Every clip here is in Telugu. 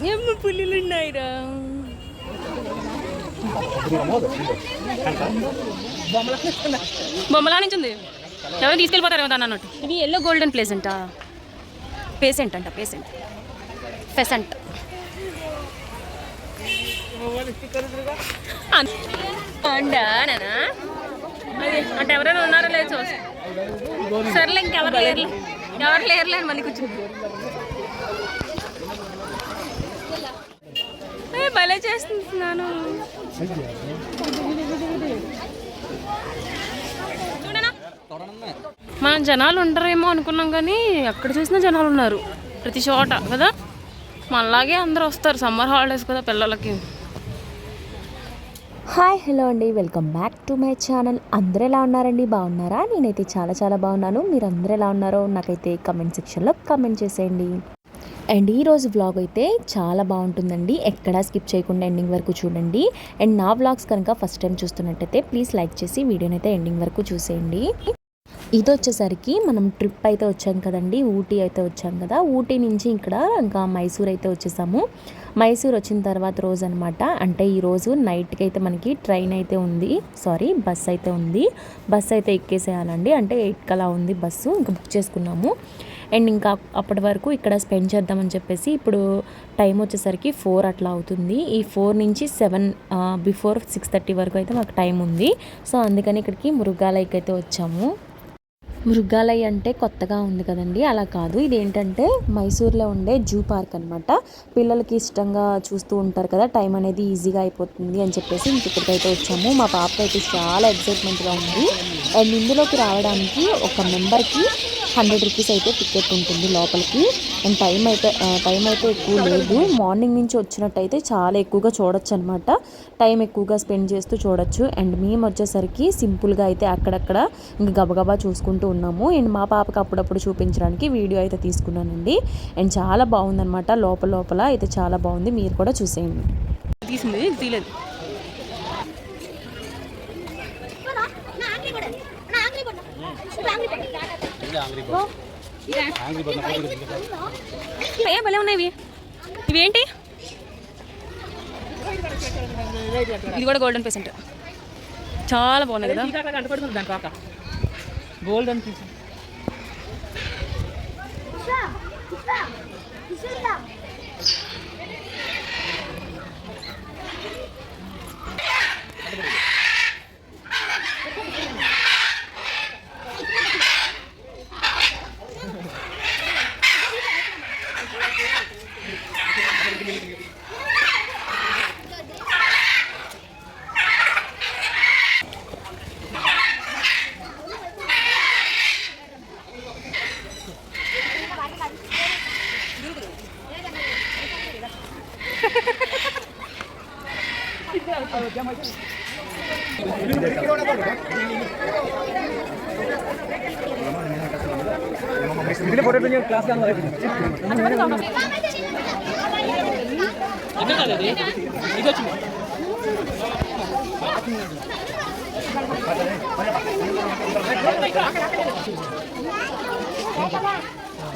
ఏమో పులిలు ఉన్నాయిరా. బొమ్మలా నుంచి ఉంది. ఎవరు తీసుకెళ్ళిపోతారు ఏమో దాన్ని అన్నట్టు. ఇది ఎల్లో గోల్డెన్ ప్లేసెంటా? పేసెంట్ అంట, పేసెంట్ పెసెంట్. అంటే ఎవరైనా ఉన్నారో లేదు చూసి. సర్లే ఇంకెవరు లేరు, ఎవరు లేరులే అని మళ్ళీ కూర్చుంది. భలే చేస్తున్నాను. మనం జనాలు ఉంటారేమో అనుకున్నాం కానీ ఎక్కడ చూసినా జనాలు ఉన్నారు ప్రతి చోట కదా. మనలాగే అందరూ వస్తారు సమ్మర్ హాలిడేస్ కదా పిల్లలకి. హాయ్ హలో అండి, welcome back to my channel. అందరూ ఎలా ఉన్నారండి? బాగున్నారా? నేనైతే చాలా చాలా బాగున్నాను. మీరు అందరూ ఎలా ఉన్నారో నాకైతే కమెంట్ సెక్షన్లో కమెంట్ చేసేయండి. అండ్ ఈరోజు వ్లాగ్ అయితే చాలా బాగుంటుందండి, ఎక్కడా స్కిప్ చేయకుండా ఎండింగ్ వరకు చూడండి. అండ్ నా వ్లాగ్స్ కనుక ఫస్ట్ టైం చూస్తున్నట్టయితే ప్లీజ్ లైక్ చేసి వీడియోని అయితే ఎండింగ్ వరకు చూసేయండి. ఇది వచ్చేసరికి మనం ట్రిప్ అయితే వచ్చాం కదండి, ఊటీ అయితే వచ్చాం కదా. ఊటీ నుంచి ఇక్కడ ఇంకా మైసూర్ అయితే వచ్చేసాము. మైసూర్ వచ్చిన తర్వాత రోజు అనమాట, అంటే ఈరోజు నైట్కి అయితే మనకి ట్రైన్ అయితే ఉంది, బస్ అయితే ఉంది. బస్ అయితే ఎక్కేసేయాలండి, అంటే 8 అలా ఉంది బస్సు. ఇంకా బుక్ చేసుకున్నాము. అండ్ ఇంకా అప్పటి వరకు ఇక్కడ స్పెండ్ చేద్దామని చెప్పేసి ఇప్పుడు టైం వచ్చేసరికి 4 అట్లా అవుతుంది. ఈ 4 నుంచి 7 బిఫోర్ 6:30 వరకు అయితే మాకు టైం ఉంది. సో అందుకని ఇక్కడికి మృగాలయకి అయితే వచ్చాము. మృగాలయ అంటే కొత్తగా ఉంది కదండి, అలా కాదు. ఇదేంటంటే మైసూర్లో ఉండే జూ పార్క్ అనమాట. పిల్లలకి ఇష్టంగా చూస్తూ ఉంటారు కదా, టైం అనేది ఈజీగా అయిపోతుంది అని చెప్పేసి ఇక్కడికైతే వచ్చాము. మా పాప అయితే చాలా ఎక్సైట్మెంట్గా ఉంది. అండ్ ఇందులోకి రావడానికి ఒక మెంబర్కి 100 రూపీస్ అయితే టికెట్ ఉంటుంది లోపలికి. అండ్ టైం అయితే ఎక్కువ లేదు. మార్నింగ్ నుంచి వచ్చినట్టయితే చాలా ఎక్కువగా చూడొచ్చు అనమాట, టైం ఎక్కువగా స్పెండ్ చేస్తూ చూడొచ్చు. అండ్ మేము వచ్చేసరికి సింపుల్గా అయితే అక్కడక్కడ ఇంకా గబగబా చూసుకుంటూ ఉన్నాము. అండ్ మా పాపకు అప్పుడప్పుడు చూపించడానికి వీడియో అయితే తీసుకున్నానండి. అండ్ చాలా బాగుందనమాట, లోపల అయితే చాలా బాగుంది. మీరు కూడా చూసేయండి. తీయలేదు. భలే ఉన్నాయి ఇవేంటి? ఇది కూడా గోల్డెన్ పేసెంట్, చాలా బాగున్నాయి కదా. గోల్డెన్ పేసెంట్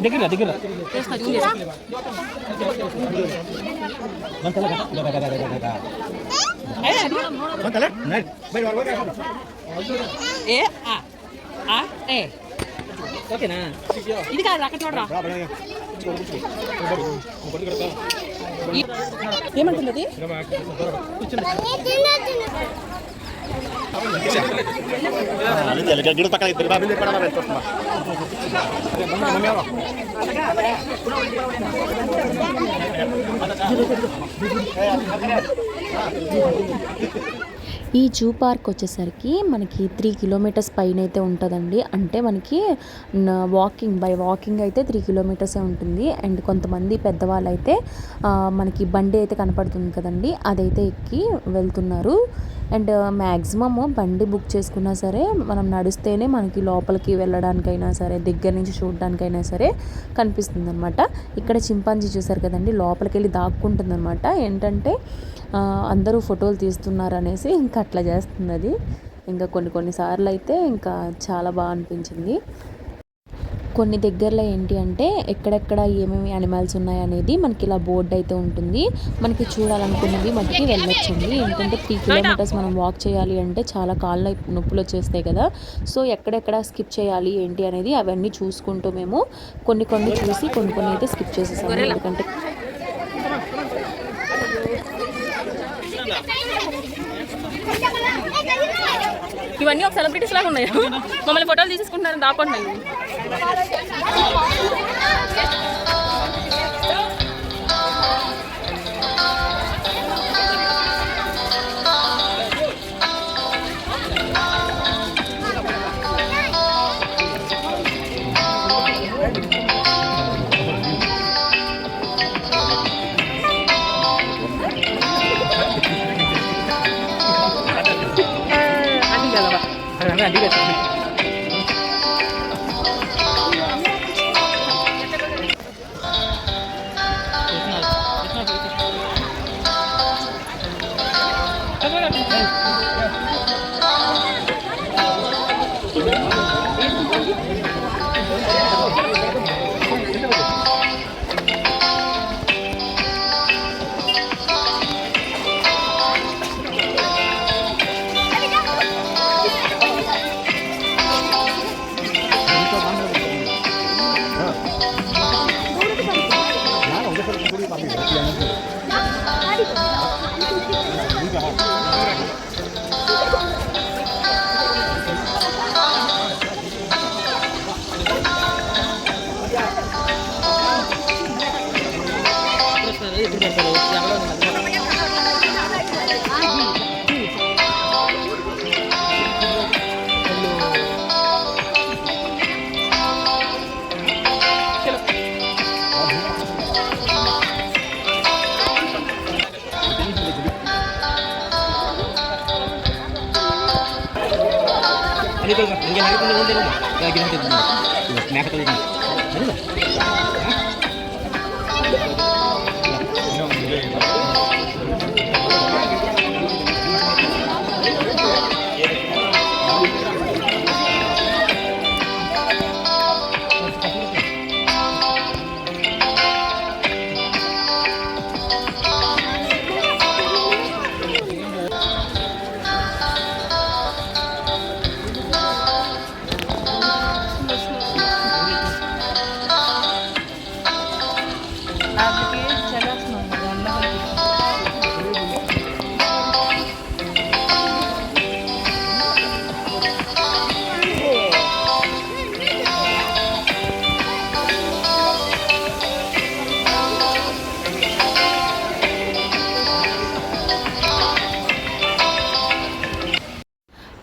దగ్గర ఓకేనా? ఇది కాదు అక్కడ చూడరా ఏమంటుంది. ఈ జూ పార్క్ వచ్చేసరికి మనకి 3 కిలోమీటర్స్ పైన అయితే ఉంటుందండి. అంటే మనకి బై వాకింగ్ అయితే 3 కిలోమీటర్సే ఉంటుంది. అండ్ కొంతమంది పెద్దవాళ్ళు అయితే మనకి బండి అయితే కనపడుతుంది కదండి, అదైతే ఎక్కి వెళ్తున్నారు. అండ్ మ్యాక్సిమమ్ బండి బుక్ చేసుకున్నా సరే మనం నడిస్తేనే మనకి లోపలికి వెళ్ళడానికైనా సరే, దగ్గర నుంచి చూడడానికైనా సరే కనిపిస్తుంది అనమాట. ఇక్కడ చింపాంజీ చూసారు కదండి, లోపలికి వెళ్ళి దాక్కుంటుంది అనమాట. ఏంటంటే అందరూ ఫోటోలు తీస్తున్నారు అనేసి ఇంకా అట్లా చేస్తుంది అది. ఇంకా కొన్ని సార్లు అయితే ఇంకా చాలా బాగా అనిపించింది. కొన్ని దగ్గరలో ఏంటి అంటే ఎక్కడెక్కడ ఏమేమి యానిమల్స్ ఉన్నాయి అనేది మనకి ఇలా బోర్డు అయితే ఉంటుంది. మనకి చూడాలనుకున్నది మనకి వెళ్ళొచ్చండి. ఎందుకంటే 3 కిలోమీటర్స్ మనం వాక్ చేయాలి అంటే చాలా కాళ్ళ నొప్పులు వచ్చేస్తాయి కదా. సో ఎక్కడెక్కడ స్కిప్ చేయాలి ఏంటి అనేది అవన్నీ చూసుకుంటూ మేము కొన్ని చూసి కొన్ని అయితే స్కిప్ చేసేసాము. ఎందుకంటే ఇవన్నీ ఒక సెలబ్రిటీస్ లాగా ఉన్నాయి. మమ్మల్ని ఫోటోలు తీసుకుంటున్నారు దాక్కుంటున్నాయి.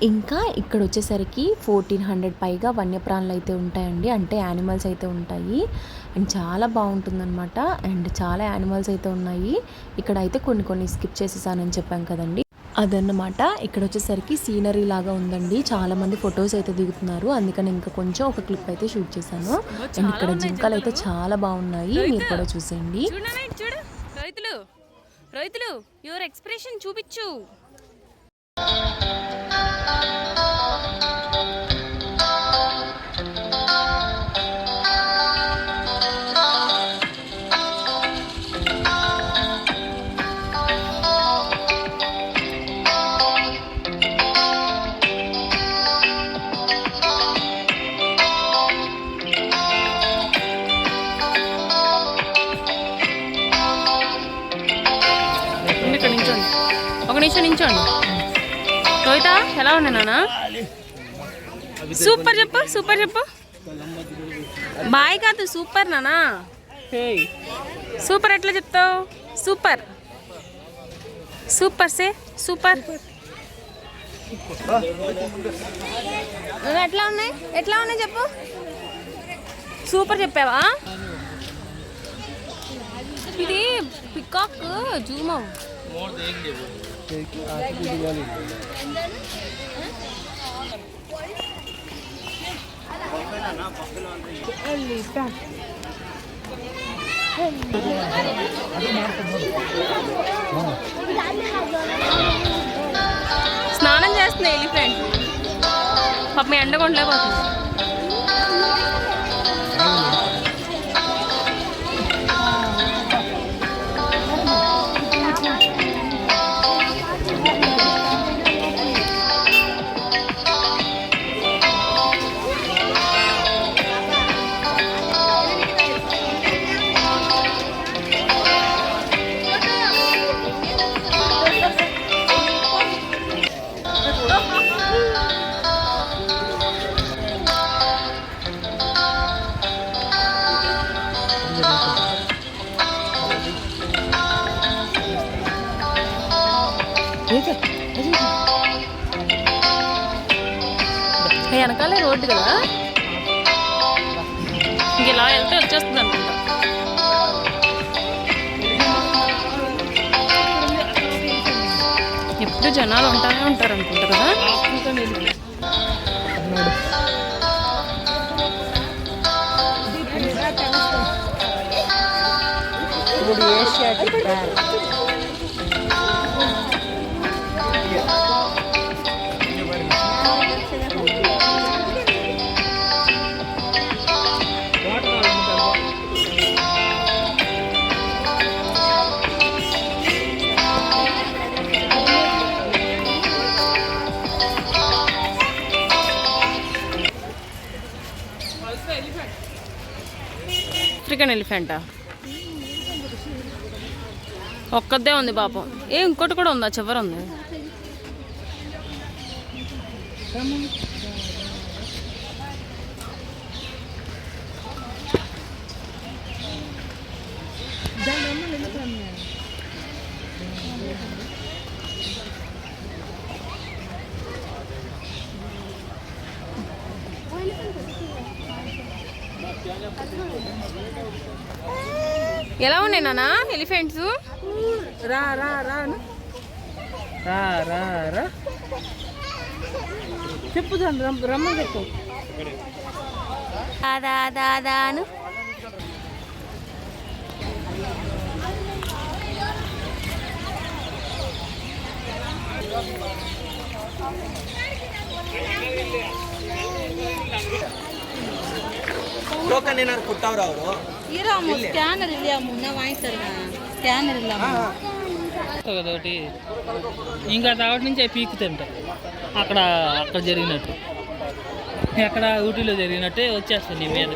ఇంకా ఇక్కడ వచ్చేసరికి 1400 పైగా వన్యప్రాణులు అయితే ఉంటాయండి. అంటే యానిమల్స్ అయితే ఉంటాయి. అండ్ చాలా బాగుంటుందన్నమాట. అండ్ చాలా యానిమల్స్ అయితే ఉన్నాయి. ఇక్కడ అయితే కొన్ని స్కిప్ చేసేసానని చెప్పాం కదండి, అదన్నమాట. ఇక్కడ వచ్చేసరికి సీనరీ లాగా ఉందండి. చాలా మంది ఫొటోస్ అయితే దిగుతున్నారు. అందుకని ఇంకా కొంచెం ఒక క్లిప్ అయితే షూట్ చేశాను. అండ్ ఇక్కడ జింకలు అయితే చాలా బాగున్నాయి. మీరు కూడా చూసేయండి. రైతులు యువర్ ఎక్స్ప్రెషన్ చూపించు. ఒక నిమిషం నించోండి. రోహిత ఎలా ఉన్నా నాన్న? సూపర్ చెప్పు. బాయ్ కాదు సూపర్ నానా. సూపర్ ఎట్లా చెప్తావు? సూపర్ సే సూపర్. ఎట్లా ఉన్నాయి చెప్పు. సూపర్ చెప్పావా? ఇది పికాక్ జూమ్ అవ్వు. స్నానం చేస్తుంది ఎలిఫెంట్. పాపం ఎండగొండలేకపోతుంది. వెనకాలే రోడ్డు కదా, ఇంక ఇలా వెళ్తే వచ్చేస్తుంది అనుకుంటా. ఎప్పుడు జనాలు ఉంటానే ఉంటారు అనుకుంటా కదా. ఆఫ్రికన్ ఎలిఫెంటా? ఒక్కదే ఉంది పాపం. ఇంకోటి కూడా ఉందా? చివరి ఉంది. ఎలా ఉన్నాయి నాన్న ఎలిఫెంట్స్? రా రా రా రా రా రా చెప్పు రమ్మని చెప్పు. దాదా దాదాను ಟೋಕನ್ ಏನಾದ್ರು ಕೊಟ್ಟವ್ರ ಅವರು? ಇರಮ್ಮ ಸ್ಕ್ಯಾನರ್ ಇಲ್ಲ ಮುನ್ನ ವಾങ്ങിತಾರ ಸ್ಕ್ಯಾನರ್ ಇಲ್ಲ ఒకటి ఇంకా రావటి నుంచి అవి పీకుతుంటాయి. అక్కడ అక్కడ జరిగినట్టు ఎక్కడ ఊటీలో జరిగినట్టే వచ్చేస్తాయి నీ మీద.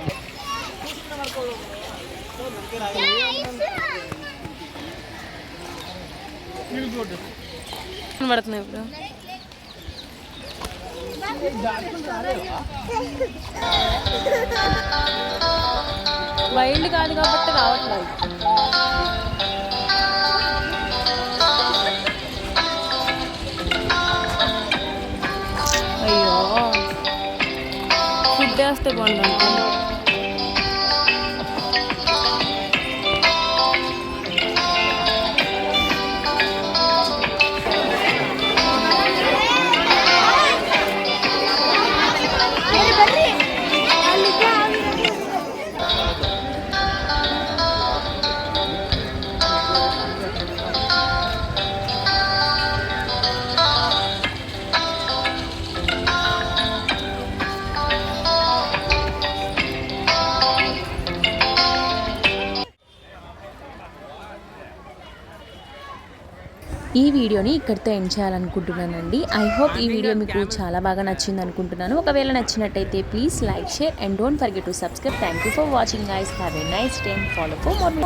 పడుతున్నాయి ఇప్పుడు. వైల్డ్ కాదు కాబట్టి రావట్లేదు. అయ్యో ఫుడ్ వేస్తే బాగుంటుంది. ఈ వీడియోని ఇక్కడితో ఎండ్ చేయాలనుకుంటున్నానండి. ఐ హోప్ ఈ వీడియో మీకు చాలా బాగా నచ్చింది అనుకుంటున్నాను. ఒకవేళ నచ్చినట్టయితే please like, share and don't forget to subscribe. Thank you for watching guys. Have a nice day. Follow for more.